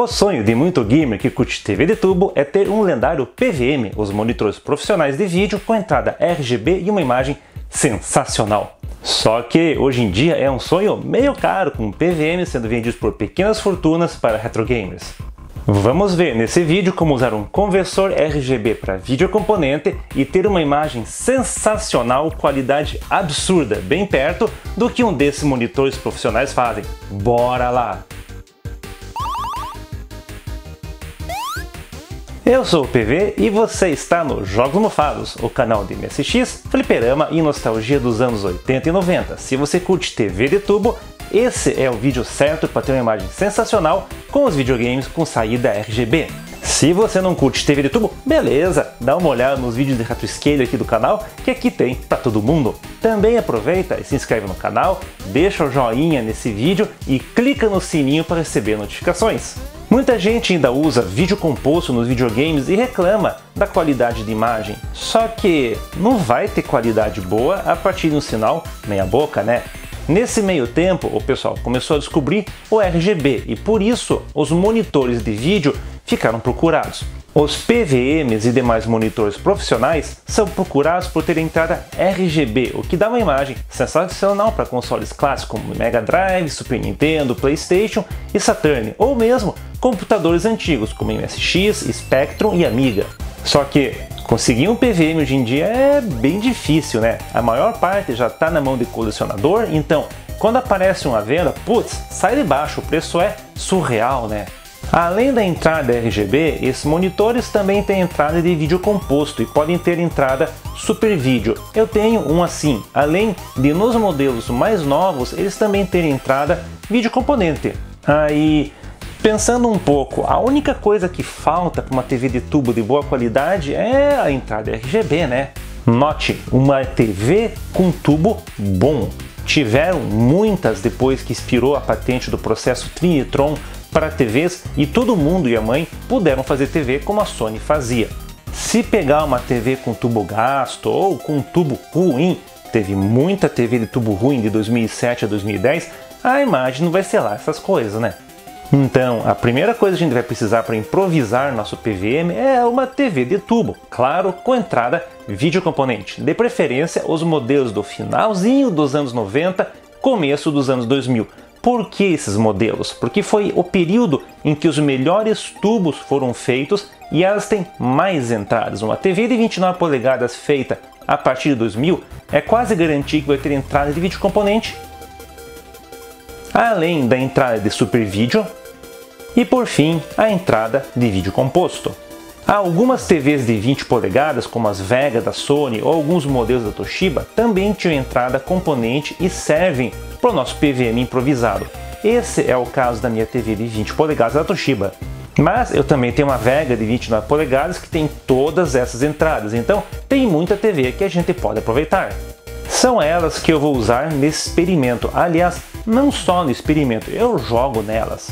O sonho de muito gamer que curte TV de tubo é ter um lendário PVM, os monitores profissionais de vídeo com entrada RGB e uma imagem sensacional. Só que hoje em dia é um sonho meio caro, com PVM sendo vendidos por pequenas fortunas para retro gamers. Vamos ver nesse vídeo como usar um conversor RGB para videocomponente e ter uma imagem sensacional, qualidade absurda, bem perto do que um desses monitores profissionais fazem. Bora lá! Eu sou o PV e você está no Jogos Mofados, o canal de MSX, fliperama e nostalgia dos anos 80 e 90. Se você curte TV de tubo, esse é o vídeo certo para ter uma imagem sensacional com os videogames com saída RGB. Se você não curte TV de tubo, beleza, dá uma olhada nos vídeos de RetroScale aqui do canal, que aqui tem para todo mundo. Também aproveita e se inscreve no canal, deixa o joinha nesse vídeo e clica no sininho para receber notificações. Muita gente ainda usa vídeo composto nos videogames e reclama da qualidade de imagem, só que não vai ter qualidade boa a partir de um sinal meia boca, né? Nesse meio tempo, o pessoal começou a descobrir o RGB e por isso os monitores de vídeo ficaram procurados. Os PVMs e demais monitores profissionais são procurados por ter entrada RGB, o que dá uma imagem sensacional para consoles clássicos como Mega Drive, Super Nintendo, PlayStation e Saturn, ou mesmo computadores antigos como MSX, Spectrum e Amiga. Só que conseguir um PVM hoje em dia é bem difícil, né? A maior parte já está na mão de colecionador, então quando aparece uma venda, putz, sai de baixo, o preço é surreal, né? Além da entrada RGB, esses monitores também têm entrada de vídeo composto e podem ter entrada Super Vídeo. Eu tenho um assim, além de nos modelos mais novos eles também terem entrada vídeo componente. Aí, pensando um pouco, a única coisa que falta para uma TV de tubo de boa qualidade é a entrada RGB, né? Note, uma TV com tubo bom. Tiveram muitas depois que expirou a patente do processo Trinitron para TVs e todo mundo e a mãe puderam fazer TV como a Sony fazia. Se pegar uma TV com tubo gasto ou com tubo ruim, teve muita TV de tubo ruim de 2007 a 2010, a imagem não vai ser lá essas coisas, né? Então, a primeira coisa que a gente vai precisar para improvisar nosso PVM é uma TV de tubo, claro, com entrada vídeo componente, de preferência os modelos do finalzinho dos anos 90, começo dos anos 2000. Por que esses modelos? Porque foi o período em que os melhores tubos foram feitos e elas têm mais entradas. Uma TV de 29 polegadas feita a partir de 2000 é quase garantir que vai ter entrada de vídeo componente, além da entrada de Super Vídeo e, por fim, a entrada de vídeo composto. Algumas TVs de 20 polegadas, como as Vega da Sony ou alguns modelos da Toshiba, também tinham entrada componente e servem para o nosso PVM improvisado. Esse é o caso da minha TV de 20 polegadas da Toshiba. Mas eu também tenho uma Vega de 29 polegadas que tem todas essas entradas, então tem muita TV que a gente pode aproveitar. São elas que eu vou usar nesse experimento. Aliás, não só no experimento, eu jogo nelas.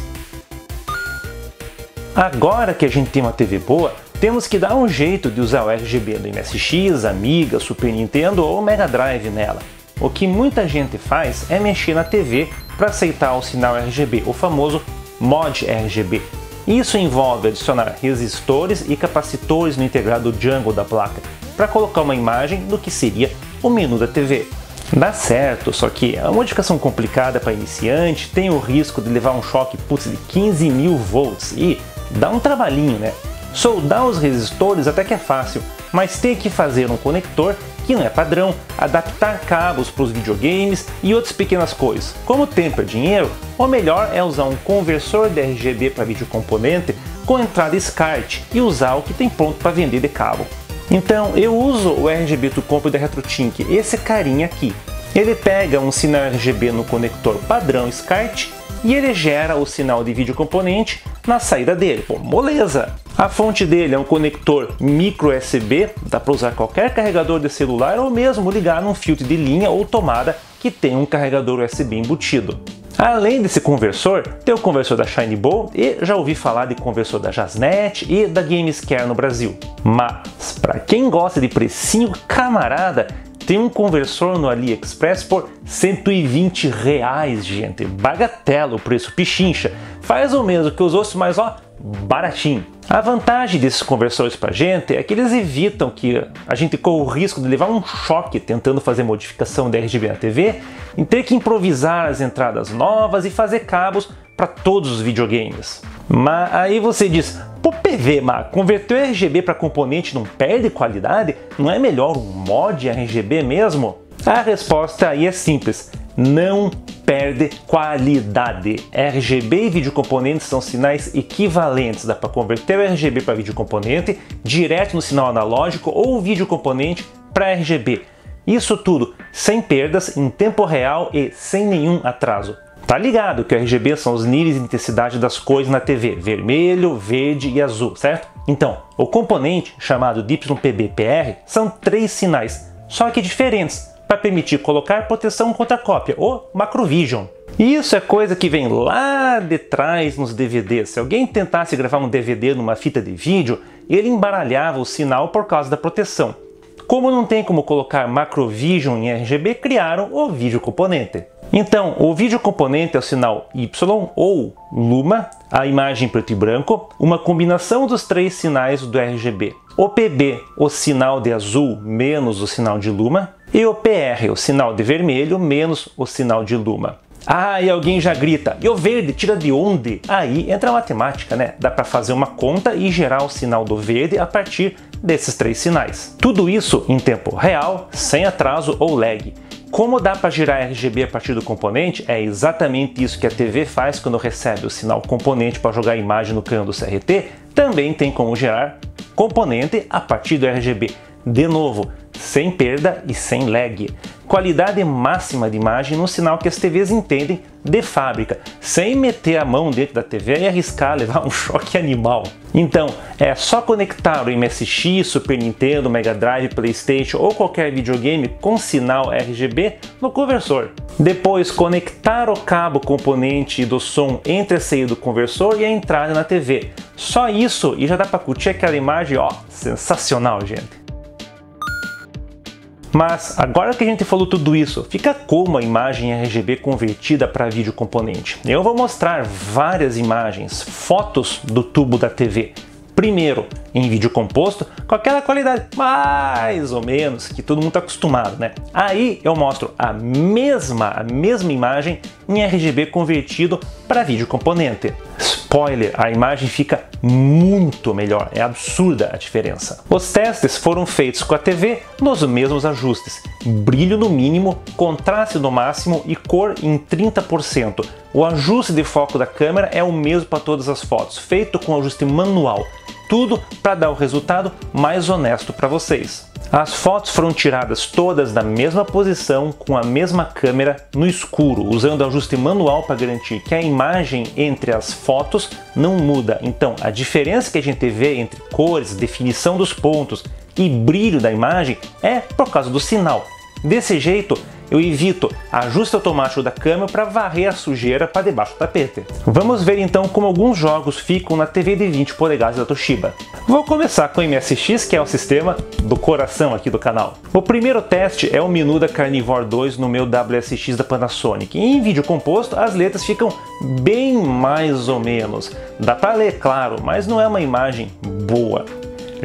Agora que a gente tem uma TV boa, temos que dar um jeito de usar o RGB do MSX, Amiga, Super Nintendo ou Mega Drive nela. O que muita gente faz é mexer na TV para aceitar o sinal RGB, o famoso Mod RGB. Isso envolve adicionar resistores e capacitores no integrado jungle da placa, para colocar uma imagem do que seria o menu da TV. Dá certo, só que é uma modificação complicada para iniciante, tem o risco de levar um choque de 15.000 volts e dá um trabalhinho, né? Soldar os resistores até que é fácil, mas tem que fazer um conector que não é padrão, adaptar cabos para os videogames e outras pequenas coisas. Como o tempo é dinheiro, o melhor é usar um conversor de RGB para vídeo componente com entrada SCART e usar o que tem pronto para vender de cabo. Então eu uso o RGB to Comp da RetroTink, esse carinha aqui. Ele pega um sinal RGB no conector padrão SCART e ele gera o sinal de vídeo componente na saída dele. Pô, moleza! A fonte dele é um conector micro USB, dá para usar qualquer carregador de celular ou mesmo ligar num filtro de linha ou tomada que tem um carregador USB embutido. Além desse conversor, tem o conversor da Shinebo e já ouvi falar de conversor da Jasnet e da Gamescare no Brasil. Mas, para quem gosta de precinho camarada, tem um conversor no AliExpress por R$120, gente. Bagatela o preço, pichincha. faz o mesmo que os outros, mas ó, baratinho. A vantagem desses conversores para a gente é que eles evitam que a gente corra o risco de levar um choque tentando fazer modificação de RGB na TV e ter que improvisar as entradas novas e fazer cabos para todos os videogames. Mas aí você diz, pô PV, mas converter o RGB para componente não perde qualidade? Não é melhor um mod RGB mesmo? A resposta aí é simples, não perde qualidade. RGB e videocomponentes são sinais equivalentes, dá para converter o RGB para videocomponente direto no sinal analógico ou o videocomponente para RGB. Isso tudo sem perdas, em tempo real e sem nenhum atraso. Tá ligado que o RGB são os níveis de intensidade das cores na TV, vermelho, verde e azul, certo? Então, o componente, chamado de YPBPR, são 3 sinais, só que diferentes, para permitir colocar proteção contra cópia, ou Macrovision. E isso é coisa que vem lá de trás nos DVDs. Se alguém tentasse gravar um DVD numa fita de vídeo, ele embaralhava o sinal por causa da proteção. Como não tem como colocar Macrovision em RGB, criaram o videocomponente. Então, o videocomponente é o sinal Y ou Luma, a imagem preto e branco, uma combinação dos 3 sinais do RGB. O PB, o sinal de azul menos o sinal de Luma, e o PR, o sinal de vermelho menos o sinal de Luma. Ah, e alguém já grita, e o verde tira de onde? Aí entra a matemática, né? Dá para fazer uma conta e gerar o sinal do verde a partir desses 3 sinais. Tudo isso em tempo real, sem atraso ou lag. Como dá para gerar RGB a partir do componente, é exatamente isso que a TV faz quando recebe o sinal componente para jogar a imagem no canhão do CRT, também tem como gerar componente a partir do RGB. De novo, sem perda e sem lag. Qualidade máxima de imagem no sinal que as TVs entendem de fábrica, sem meter a mão dentro da TV e arriscar levar um choque animal. Então, é só conectar o MSX, Super Nintendo, Mega Drive, PlayStation ou qualquer videogame com sinal RGB no conversor. Depois, conectar o cabo componente do som entre a saída do conversor e a entrada na TV. Só isso e já dá para curtir aquela imagem, ó, sensacional, gente. Mas agora que a gente falou tudo isso, fica como a imagem RGB convertida para vídeo componente? Eu vou mostrar várias imagens, fotos do tubo da TV. Primeiro, em vídeo composto, com aquela qualidade mais ou menos que todo mundo está acostumado, né? Aí eu mostro a mesma imagem em RGB convertido para vídeo componente. Spoiler, a imagem fica muito melhor, é absurda a diferença. Os testes foram feitos com a TV nos mesmos ajustes, brilho no mínimo, contraste no máximo e cor em 30%. O ajuste de foco da câmera é o mesmo para todas as fotos, feito com ajuste manual. Tudo para dar o resultado mais honesto para vocês. As fotos foram tiradas todas da mesma posição, com a mesma câmera, no escuro, usando ajuste manual para garantir que a imagem entre as fotos não muda. Então, a diferença que a gente vê entre cores, definição dos pontos e brilho da imagem é por causa do sinal. Desse jeito, eu evito ajuste automático da câmera para varrer a sujeira para debaixo do tapete. Vamos ver então como alguns jogos ficam na TV de 20 polegadas da Toshiba. Vou começar com o MSX, que é o sistema do coração aqui do canal. O primeiro teste é o menu da Carnivore 2 no meu WSX da Panasonic. Em vídeo composto, as letras ficam bem mais ou menos. Dá para ler, claro, mas não é uma imagem boa.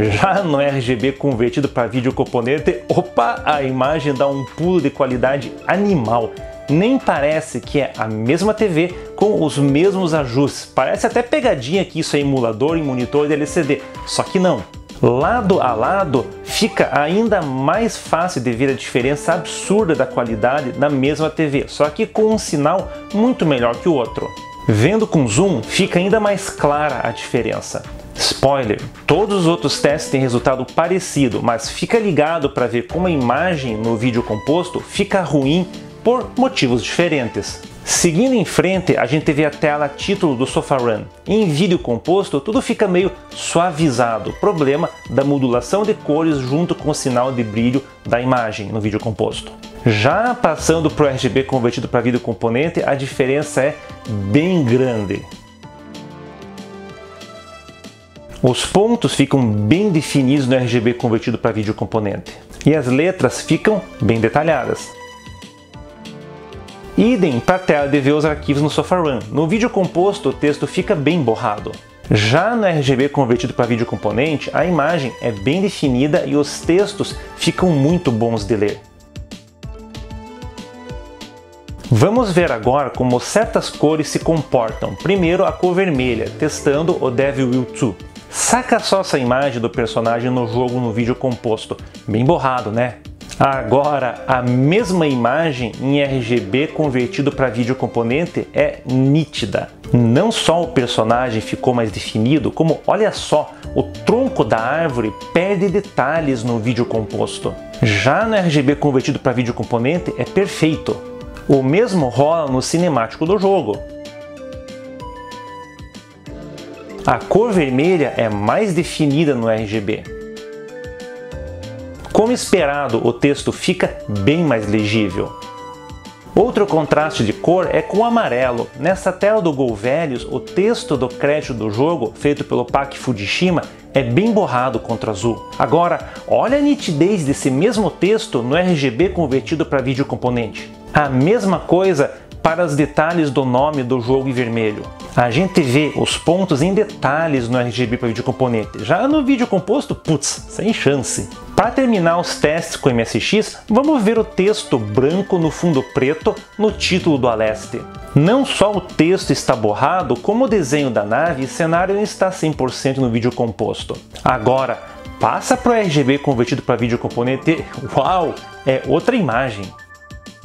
Já no RGB convertido para vídeo componente, opa, a imagem dá um pulo de qualidade animal. Nem parece que é a mesma TV com os mesmos ajustes. Parece até pegadinha que isso é emulador em monitor de LCD, só que não. Lado a lado, fica ainda mais fácil de ver a diferença absurda da qualidade na mesma TV, só que com um sinal muito melhor que o outro. Vendo com zoom, fica ainda mais clara a diferença. Spoiler, todos os outros testes têm resultado parecido, mas fica ligado para ver como a imagem no vídeo composto fica ruim por motivos diferentes. Seguindo em frente, a gente vê a tela título do SofaRun. Em vídeo composto, tudo fica meio suavizado, problema da modulação de cores junto com o sinal de brilho da imagem no vídeo composto. Já passando para o RGB convertido para vídeo componente, a diferença é bem grande. Os pontos ficam bem definidos no RGB convertido para vídeo componente e as letras ficam bem detalhadas. Idem para a tela de ver os arquivos no SofaRun. No vídeo composto o texto fica bem borrado. Já no RGB convertido para vídeo componente, a imagem é bem definida e os textos ficam muito bons de ler. Vamos ver agora como certas cores se comportam. Primeiro a cor vermelha, testando o Devil Will 2. Saca só essa imagem do personagem no jogo no vídeo composto. Bem borrado, né? Agora, a mesma imagem em RGB convertido para vídeo componente é nítida. Não só o personagem ficou mais definido, como olha só, o tronco da árvore perde detalhes no vídeo composto. Já no RGB convertido para vídeo componente é perfeito. O mesmo rola no cinemático do jogo. A cor vermelha é mais definida no RGB. Como esperado, o texto fica bem mais legível. Outro contraste de cor é com o amarelo. Nessa tela do Gol Velhos, o texto do crédito do jogo, feito pelo Pak Fujishima, é bem borrado contra azul. Agora, olha a nitidez desse mesmo texto no RGB convertido para vídeo componente. A mesma coisa para os detalhes do nome do jogo em vermelho. A gente vê os pontos em detalhes no RGB para vídeo componente. Já no vídeo composto, putz, sem chance. Para terminar os testes com MSX, vamos ver o texto branco no fundo preto no título do Aleste. Não só o texto está borrado, como o desenho da nave e cenário não está 100% no vídeo composto. Agora, passa para o RGB convertido para vídeo componente e, uau, é outra imagem.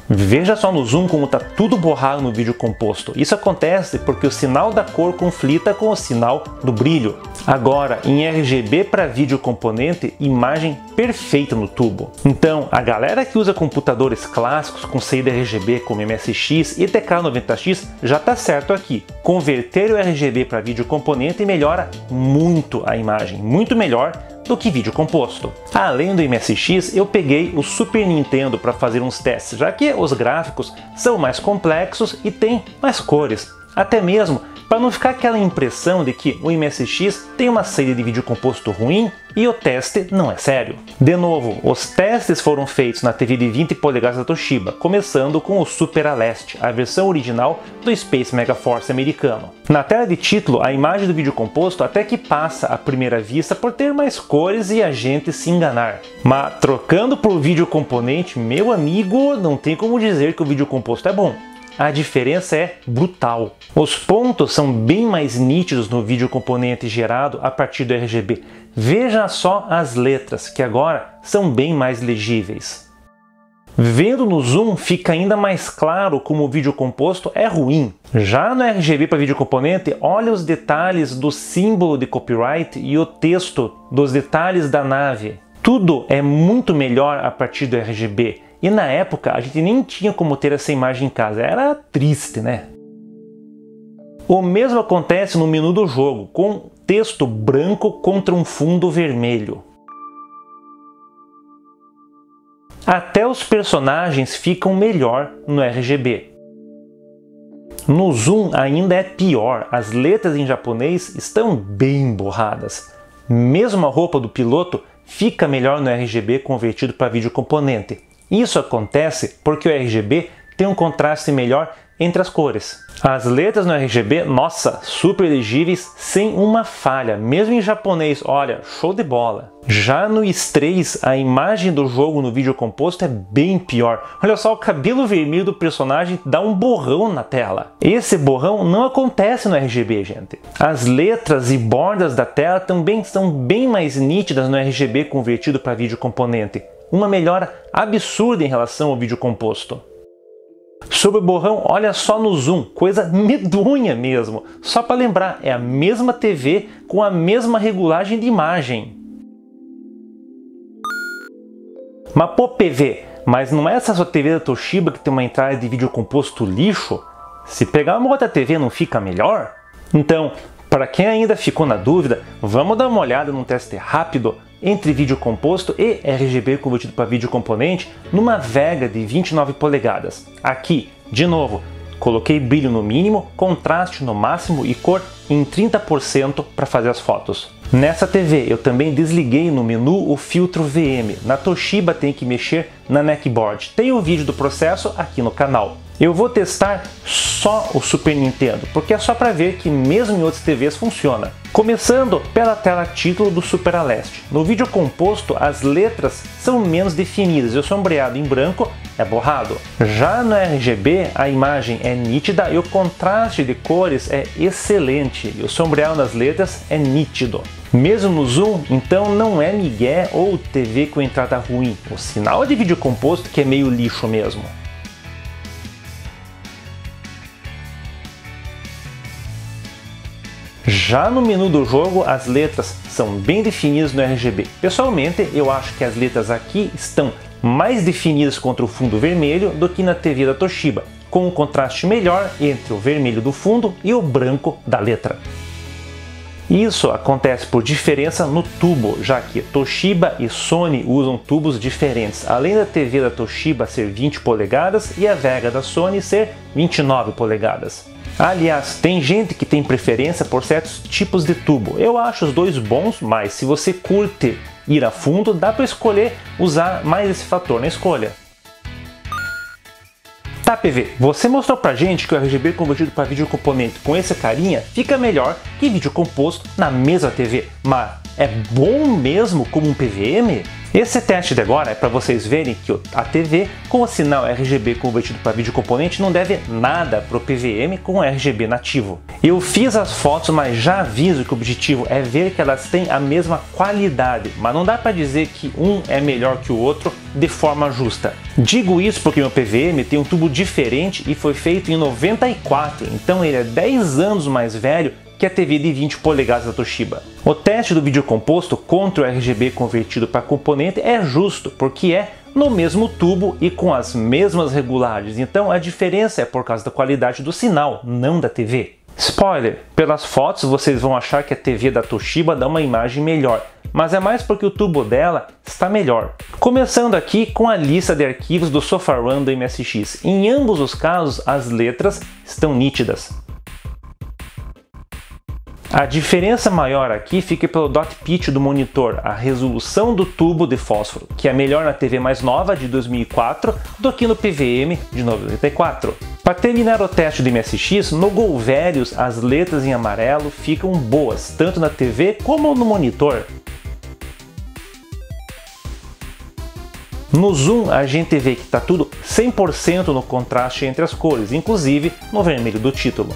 Veja só no zoom como está tudo borrado no vídeo composto. Isso acontece porque o sinal da cor conflita com o sinal do brilho. Agora, em RGB para vídeo componente, imagem perfeita no tubo. Então, a galera que usa computadores clássicos com saída RGB como MSX e TK90X já está certo aqui. Converter o RGB para vídeo componente melhora muito a imagem, muito melhor do que vídeo composto. Além do MSX, eu peguei o Super Nintendo para fazer uns testes, já que os gráficos são mais complexos e tem mais cores. Até mesmo para não ficar aquela impressão de que o MSX tem uma saída de vídeo composto ruim e o teste não é sério. De novo, os testes foram feitos na TV de 20 polegadas da Toshiba, começando com o Super Aleste, a versão original do Space Megaforce americano. Na tela de título, a imagem do vídeo composto até que passa à primeira vista por ter mais cores e a gente se enganar. Mas trocando por vídeo componente, meu amigo, não tem como dizer que o vídeo composto é bom. A diferença é brutal. Os pontos são bem mais nítidos no vídeo componente gerado a partir do RGB. Veja só as letras, que agora são bem mais legíveis. Vendo no zoom, fica ainda mais claro como o vídeo composto é ruim. Já no RGB para vídeo componente, olha os detalhes do símbolo de copyright e o texto dos detalhes da nave. Tudo é muito melhor a partir do RGB. E na época a gente nem tinha como ter essa imagem em casa, era triste, né? O mesmo acontece no menu do jogo, com texto branco contra um fundo vermelho. Até os personagens ficam melhor no RGB. No zoom ainda é pior, as letras em japonês estão bem borradas. Mesmo a roupa do piloto fica melhor no RGB convertido para vídeo componente. Isso acontece porque o RGB tem um contraste melhor entre as cores. As letras no RGB, nossa, super legíveis, sem uma falha, mesmo em japonês, olha, show de bola. Já no Strays, a imagem do jogo no vídeo composto é bem pior. Olha só, o cabelo vermelho do personagem dá um borrão na tela. Esse borrão não acontece no RGB, gente. As letras e bordas da tela também são bem mais nítidas no RGB convertido para vídeo componente. Uma melhora absurda em relação ao vídeo composto. Sobre o borrão, olha só no zoom, coisa medonha mesmo. Só para lembrar, é a mesma TV com a mesma regulagem de imagem. Mas pô, PV, mas não é essa sua TV da Toshiba que tem uma entrada de vídeo composto lixo? Se pegar uma outra TV não fica melhor? Então, para quem ainda ficou na dúvida, vamos dar uma olhada num teste rápido entre vídeo composto e RGB convertido para vídeo componente numa Vega de 29 polegadas. Aqui, de novo, coloquei brilho no mínimo, contraste no máximo e cor em 30% para fazer as fotos. Nessa TV eu também desliguei no menu o filtro VM. Na Toshiba tem que mexer na neckboard. Tem o vídeo do processo aqui no canal. Eu vou testar só o Super Nintendo, porque é só para ver que mesmo em outras TVs funciona. Começando pela tela título do Super Aleste. No vídeo composto, as letras são menos definidas e o sombreado em branco é borrado. Já no RGB, a imagem é nítida e o contraste de cores é excelente e o sombreado nas letras é nítido. Mesmo no zoom, então não é migué ou TV com entrada ruim. O sinal é de vídeo composto que é meio lixo mesmo. Já no menu do jogo, as letras são bem definidas no RGB. Pessoalmente, eu acho que as letras aqui estão mais definidas contra o fundo vermelho do que na TV da Toshiba, com um contraste melhor entre o vermelho do fundo e o branco da letra. Isso acontece por diferença no tubo, já que Toshiba e Sony usam tubos diferentes, além da TV da Toshiba ser 20 polegadas e a Vega da Sony ser 29 polegadas. Aliás, tem gente que tem preferência por certos tipos de tubo. Eu acho os dois bons, mas se você curte ir a fundo, dá para escolher usar mais esse fator na escolha. Tá, PV, você mostrou pra gente que o RGB convertido para vídeo componente com esse carinha fica melhor que vídeo composto na mesma TV, mas é bom mesmo como um PVM? Esse teste de agora é para vocês verem que a TV com o sinal RGB convertido para vídeo componente não deve nada para o PVM com RGB nativo. Eu fiz as fotos, mas já aviso que o objetivo é ver que elas têm a mesma qualidade, mas não dá para dizer que um é melhor que o outro de forma justa. Digo isso porque meu PVM tem um tubo diferente e foi feito em 94, então ele é 10 anos mais velho que a TV de 20 polegadas da Toshiba. O teste do vídeo composto contra o RGB convertido para componente é justo, porque é no mesmo tubo e com as mesmas regulagens, então a diferença é por causa da qualidade do sinal, não da TV. Spoiler, pelas fotos vocês vão achar que a TV da Toshiba dá uma imagem melhor, mas é mais porque o tubo dela está melhor. Começando aqui com a lista de arquivos do SofaRun do MSX. Em ambos os casos as letras estão nítidas. A diferença maior aqui fica pelo dot pitch do monitor, a resolução do tubo de fósforo, que é melhor na TV mais nova de 2004 do que no PVM de 94. Para terminar o teste do MSX, no Gol Velhos as letras em amarelo ficam boas, tanto na TV como no monitor. No zoom a gente vê que está tudo 100% no contraste entre as cores, inclusive no vermelho do título.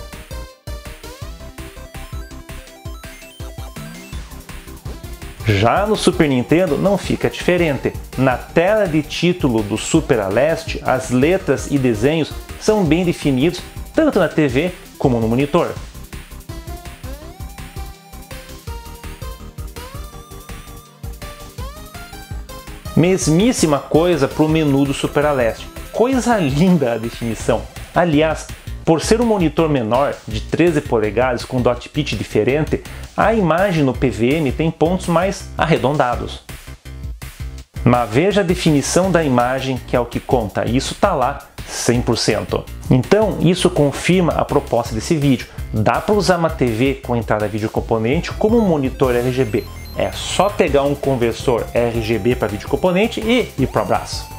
Já no Super Nintendo não fica diferente. Na tela de título do Super Aleste, as letras e desenhos são bem definidos tanto na TV como no monitor. Mesmíssima coisa para o menu do Super Aleste. Coisa linda a definição. Aliás, por ser um monitor menor, de 13 polegadas com dot pitch diferente, a imagem no PVM tem pontos mais arredondados. Mas veja a definição da imagem, que é o que conta, e isso está lá 100%. Então isso confirma a proposta desse vídeo. Dá para usar uma TV com entrada vídeo componente como um monitor RGB. É só pegar um conversor RGB para vídeo componente e ir para o abraço.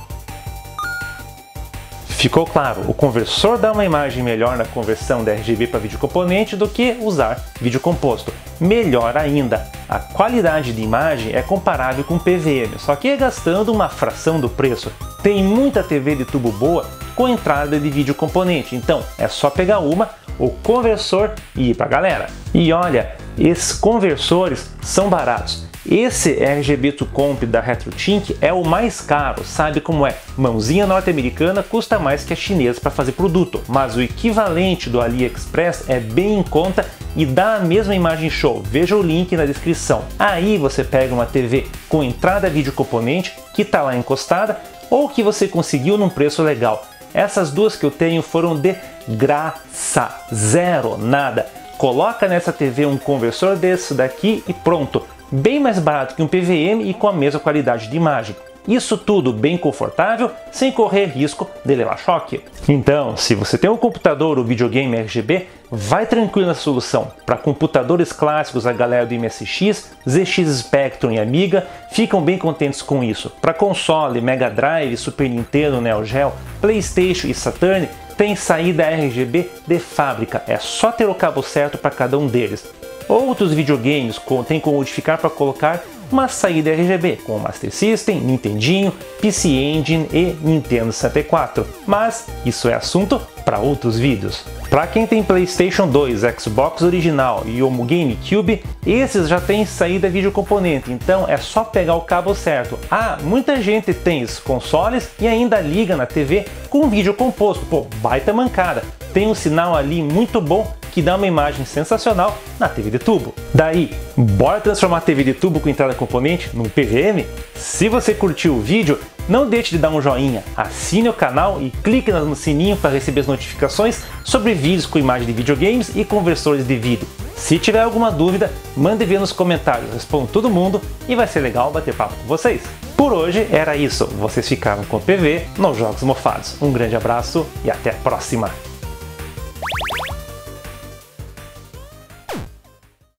Ficou claro, o conversor dá uma imagem melhor na conversão da RGB para vídeo componente do que usar vídeo composto. Melhor ainda, a qualidade de imagem é comparável com o PVM, só que é gastando uma fração do preço. Tem muita TV de tubo boa com entrada de vídeo componente, então é só pegar o conversor e ir pra galera. E olha, esses conversores são baratos. Esse RGB to Comp da RetroTink é o mais caro, sabe como é? Mãozinha norte-americana custa mais que a chinesa para fazer produto, mas o equivalente do AliExpress é bem em conta e dá a mesma imagem show, veja o link na descrição. Aí você pega uma TV com entrada vídeo componente que está lá encostada ou que você conseguiu num preço legal. Essas duas que eu tenho foram de graça, zero, nada. Coloca nessa TV um conversor desse daqui e pronto. Bem mais barato que um PVM e com a mesma qualidade de imagem. Isso tudo bem confortável, sem correr risco de levar choque. Então, se você tem um computador ou videogame RGB, vai tranquilo nessa solução. Para computadores clássicos, a galera do MSX, ZX Spectrum e Amiga ficam bem contentes com isso. Para console, Mega Drive, Super Nintendo, Neo Geo, PlayStation e Saturn, tem saída RGB de fábrica, é só ter o cabo certo para cada um deles. Outros videogames têm como modificar para colocar uma saída RGB, como Master System, Nintendinho, PC Engine e Nintendo 64, mas isso é assunto para outros vídeos. Para quem tem PlayStation 2, Xbox original e o GameCube, esses já têm saída vídeo componente, então é só pegar o cabo certo. Muita gente tem esses consoles e ainda liga na TV com vídeo composto, pô, baita mancada. Tem um sinal ali muito bom que dá uma imagem sensacional na TV de tubo. Daí, bora transformar a TV de tubo com entrada componente num PVM? Se você curtiu o vídeo, não deixe de dar um joinha, assine o canal e clique no sininho para receber as notificações sobre vídeos com imagem de videogames e conversores de vídeo. Se tiver alguma dúvida, mande ver nos comentários, respondo todo mundo e vai ser legal bater papo com vocês. Por hoje era isso, vocês ficaram com o PV nos Jogos Mofados. Um grande abraço e até a próxima!